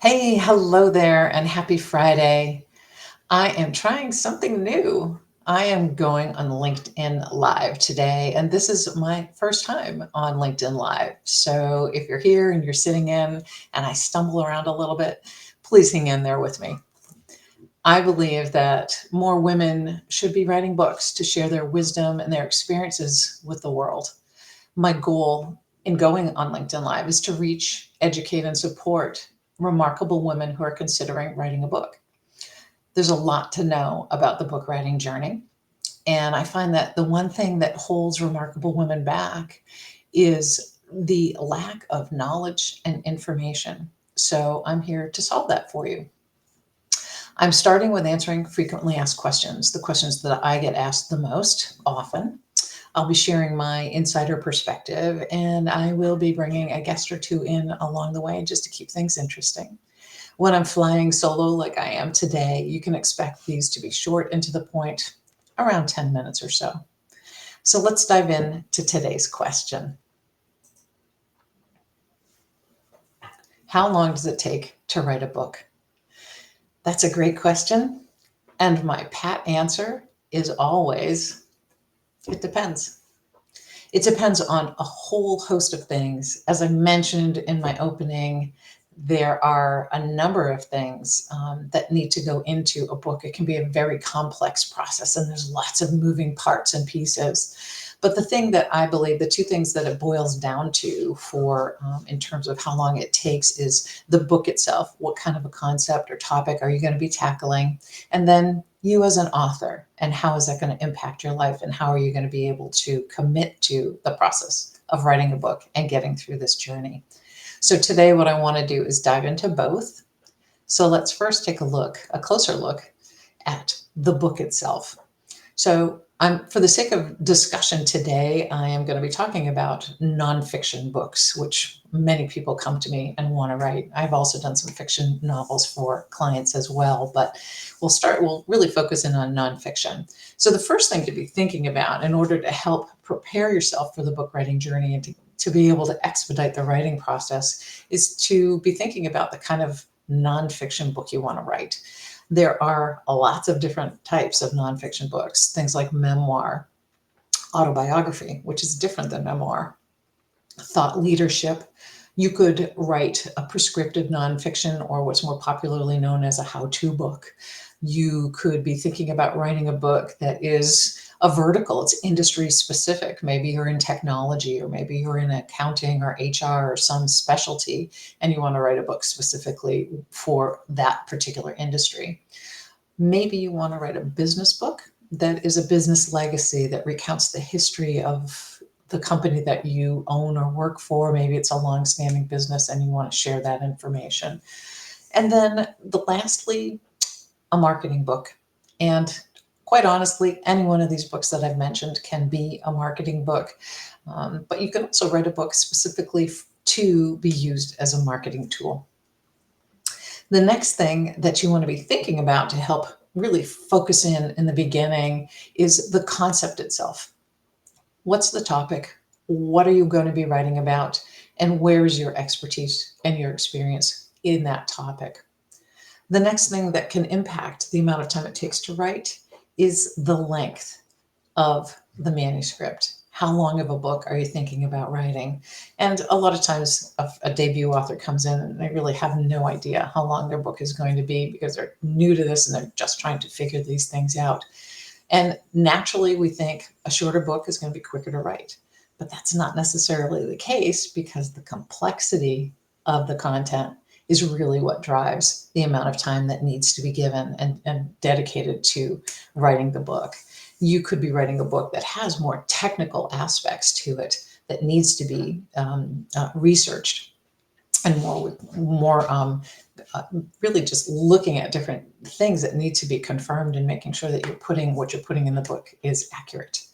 Hey, hello there, and happy Friday. I am trying something new. I am going on LinkedIn Live today, and this is my first time on LinkedIn Live. So if you're here and you're sitting in and I stumble around a little bit, please hang in there with me. I believe that more women should be writing books to share their wisdom and their experiences with the world. My goal in going on LinkedIn Live is to reach, educate, and support remarkable women who are considering writing a book. There's a lot to know about the book writing journey. And I find that the one thing that holds remarkable women back is the lack of knowledge and information. So I'm here to solve that for you. I'm starting with answering frequently asked questions, the questions that I get asked the most often. I'll be sharing my insider perspective, and I will be bringing a guest or two in along the way just to keep things interesting. When I'm flying solo like I am today, you can expect these to be short and to the point, around 10 minutes or so. So let's dive in to today's question. How long does it take to write a book? That's a great question. And my pat answer is always, it depends. It depends on a whole host of things. As I mentioned in my opening, there are a number of things that need to go into a book. It can be a very complex process, and there's lots of moving parts and pieces. But the thing that I believe, the two things that it boils down to for in terms of how long it takes is the book itself. What kind of a concept or topic are you going to be tackling? And then you as an author, and how is that going to impact your life, and how are you going to be able to commit to the process of writing a book and getting through this journey. So today what I want to do is dive into both. So let's first take a closer look at the book itself. So for the sake of discussion today, I am going to be talking about nonfiction books, which many people come to me and want to write. I've also done some fiction novels for clients as well, but we'll really focus in on nonfiction. So the first thing to be thinking about in order to help prepare yourself for the book writing journey and to be able to expedite the writing process is to be thinking about the kind of nonfiction book you want to write. There are lots of different types of nonfiction books, things like memoir, autobiography, which is different than memoir, thought leadership. You could write a prescriptive nonfiction, or what's more popularly known as a how-to book. You could be thinking about writing a book that is a vertical, it's industry specific. Maybe you're in technology, or maybe you're in accounting or HR or some specialty, and you want to write a book specifically for that particular industry. Maybe you want to write a business book that is a business legacy that recounts the history of the company that you own or work for. Maybe it's a long-standing business and you want to share that information. And then lastly, a marketing book. And quite honestly, any one of these books that I've mentioned can be a marketing book. But you can also write a book specifically to be used as a marketing tool. The next thing that you want to be thinking about to help really focus in the beginning is the concept itself. What's the topic? What are you going to be writing about? And where is your expertise and your experience in that topic? The next thing that can impact the amount of time it takes to write is the length of the manuscript. How long of a book are you thinking about writing? And a lot of times a debut author comes in and they really have no idea how long their book is going to be because they're new to this and they're just trying to figure these things out. And naturally, we think a shorter book is going to be quicker to write. But that's not necessarily the case, because the complexity of the content is really what drives the amount of time that needs to be given and dedicated to writing the book. You could be writing a book that has more technical aspects to it that needs to be researched, and really just looking at different things that need to be confirmed and making sure that what you're putting in the book is accurate.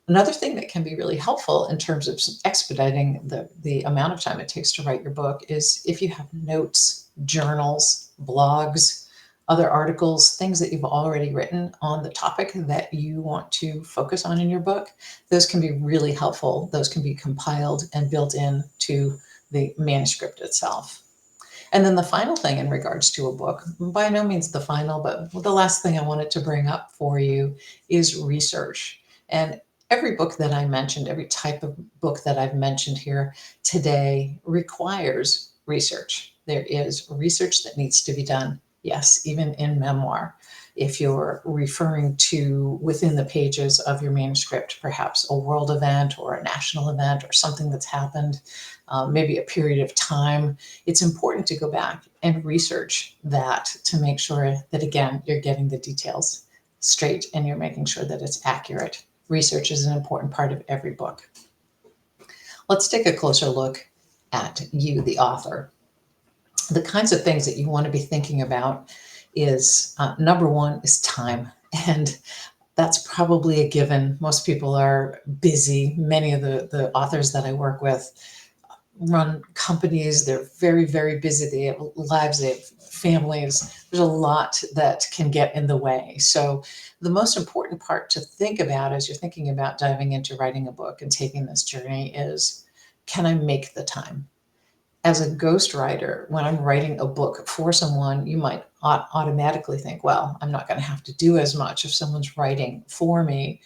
Another thing that can be really helpful in terms of expediting the amount of time it takes to write your book is if you have notes, journals, blogs, other articles, things that you've already written on the topic that you want to focus on in your book. Those can be really helpful. Those can be compiled and built into the manuscript itself. And then the final thing in regards to a book, by no means the final, but the last thing I wanted to bring up for you is research. And every book that I mentioned, every type of book that I've mentioned here today requires research. There is research that needs to be done. Yes, even in memoir. If you're referring to within the pages of your manuscript, perhaps a world event or a national event or something that's happened, maybe a period of time, it's important to go back and research that to make sure that, again, you're getting the details straight and you're making sure that it's accurate. Research is an important part of every book. Let's take a closer look at you, the author. The kinds of things that you want to be thinking about is number one is time. And that's probably a given. Most people are busy. Many of the authors that I work with run companies. They're very, very busy. They have lives, they have families. There's a lot that can get in the way. So the most important part to think about as you're thinking about diving into writing a book and taking this journey is, can I make the time? As a ghostwriter, when I'm writing a book for someone, you might automatically think, well, I'm not going to have to do as much if someone's writing for me.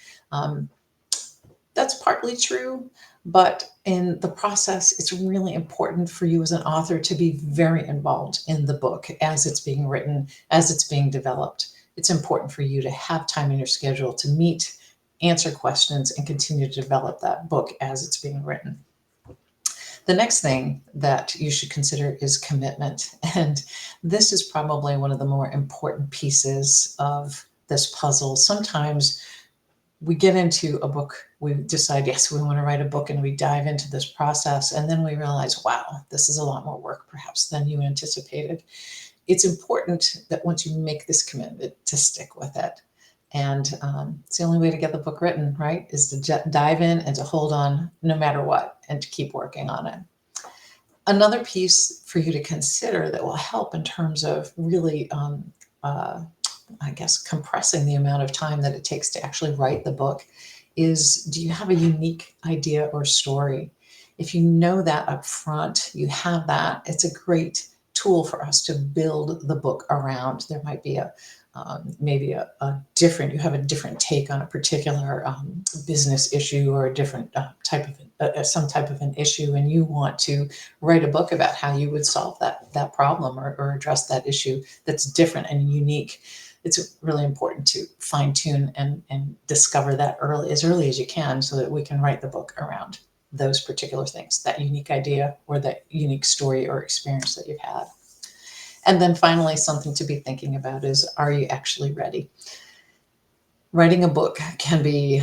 That's partly true, but in the process, it's really important for you as an author to be very involved in the book as it's being written, as it's being developed. It's important for you to have time in your schedule to meet, answer questions, and continue to develop that book as it's being written. The next thing that you should consider is commitment. And this is probably one of the more important pieces of this puzzle. Sometimes we get into a book, we decide, yes, we want to write a book, and we dive into this process. And then we realize, wow, this is a lot more work perhaps than you anticipated. It's important that once you make this commitment to stick with it. And it's the only way to get the book written, right? Is to dive in and to hold on no matter what and to keep working on it. Another piece for you to consider that will help in terms of really, I guess, compressing the amount of time that it takes to actually write the book is, do you have a unique idea or story? If you know that up front, you have that, it's a great tool for us to build the book around. There might be maybe a different, you have a different take on a particular business issue or a different type of some type of an issue, and you want to write a book about how you would solve that problem or address that issue that's different and unique. It's really important to fine tune and discover that as early as you can, so that we can write the book around those particular things, that unique idea or that unique story or experience that you've had. And then finally, something to be thinking about is, are you actually ready? Writing a book can be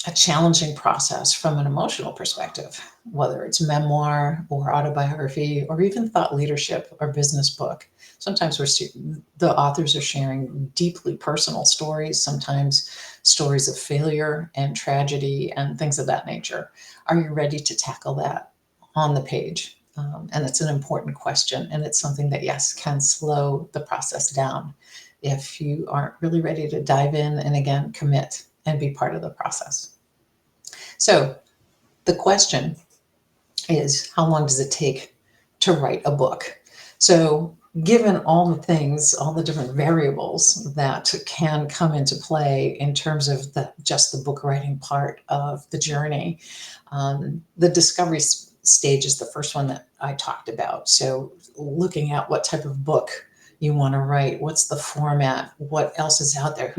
a challenging process from an emotional perspective, whether it's memoir or autobiography or even thought leadership or business book. Sometimes the authors are sharing deeply personal stories, sometimes stories of failure and tragedy and things of that nature. Are you ready to tackle that on the page? And it's an important question, and it's something that, yes, can slow the process down if you aren't really ready to dive in and, again, commit and be part of the process. So the question is, how long does it take to write a book? So given all the things, all the different variables that can come into play in terms of just the book writing part of the journey, the discovery stage is the first one that I talked about. So looking at what type of book you want to write, what's the format, what else is out there,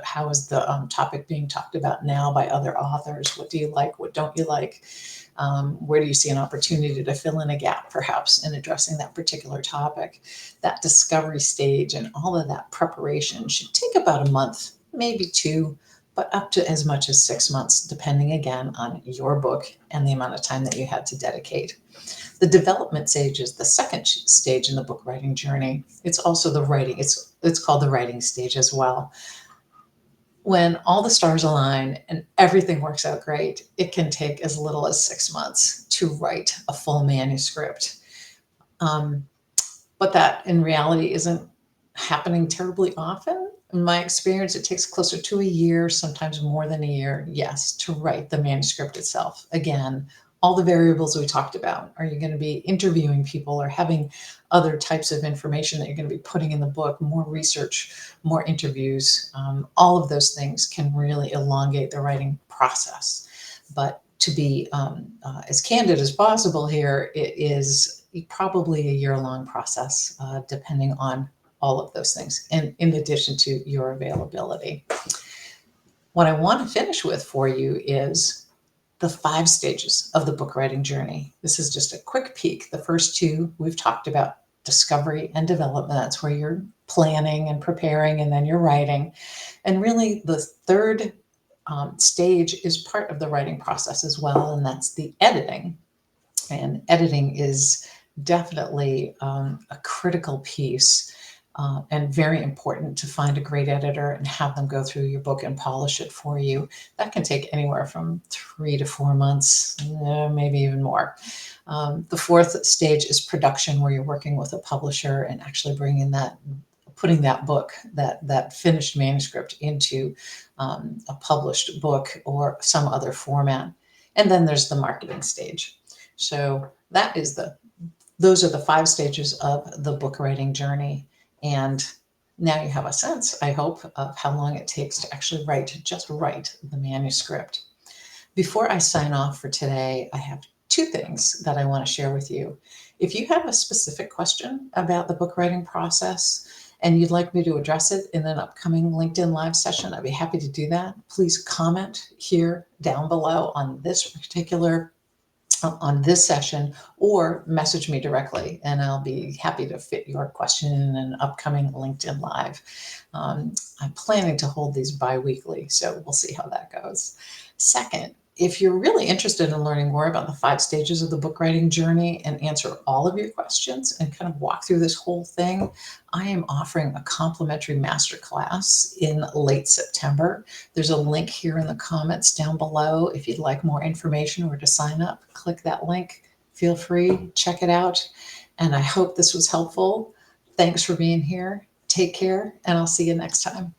how is the topic being talked about now by other authors, what do you like, what don't you like, where do you see an opportunity to fill in a gap perhaps in addressing that particular topic. That discovery stage and all of that preparation should take about a month, maybe two, but up to as much as 6 months, depending again on your book and the amount of time that you had to dedicate. The development stage is the second stage in the book writing journey. It's also the writing, it's called the writing stage as well. When all the stars align and everything works out great, it can take as little as 6 months to write a full manuscript. But that in reality isn't happening terribly often. In my experience, it takes closer to a year, sometimes more than a year, yes, to write the manuscript itself. Again, all the variables we talked about. Are you going to be interviewing people or having other types of information that you're going to be putting in the book, more research, more interviews? All of those things can really elongate the writing process. But to be as candid as possible here, it is probably a year-long process, depending on all of those things, and in addition to your availability. What I want to finish with for you is the 5 stages of the book writing journey. This is just a quick peek. The first 2 we've talked about: discovery and development. That's where you're planning and preparing, and then you're writing. And really, the third stage is part of the writing process as well, and that's the editing. And editing is definitely a critical piece, and very important to find a great editor and have them go through your book and polish it for you. That can take anywhere from 3 to 4 months, maybe even more. The fourth stage is production, where you're working with a publisher and actually putting that book, that finished manuscript, into a published book or some other format. And then there's the marketing stage. So those are the 5 stages of the book writing journey. And now you have a sense, I hope, of how long it takes to actually write the manuscript. Before I sign off for today, I have 2 things that I want to share with you. If you have a specific question about the book writing process and you'd like me to address it in an upcoming LinkedIn Live session, I'd be happy to do that. Please comment here down below on this session, or message me directly, and I'll be happy to fit your question in an upcoming LinkedIn Live. I'm planning to hold these bi-weekly, so we'll see how that goes. Second, if you're really interested in learning more about the 5 stages of the book writing journey and answer all of your questions and kind of walk through this whole thing, I am offering a complimentary masterclass in late September. There's a link here in the comments down below. If you'd like more information or to sign up, click that link. Feel free, check it out. And I hope this was helpful. Thanks for being here. Take care, and I'll see you next time.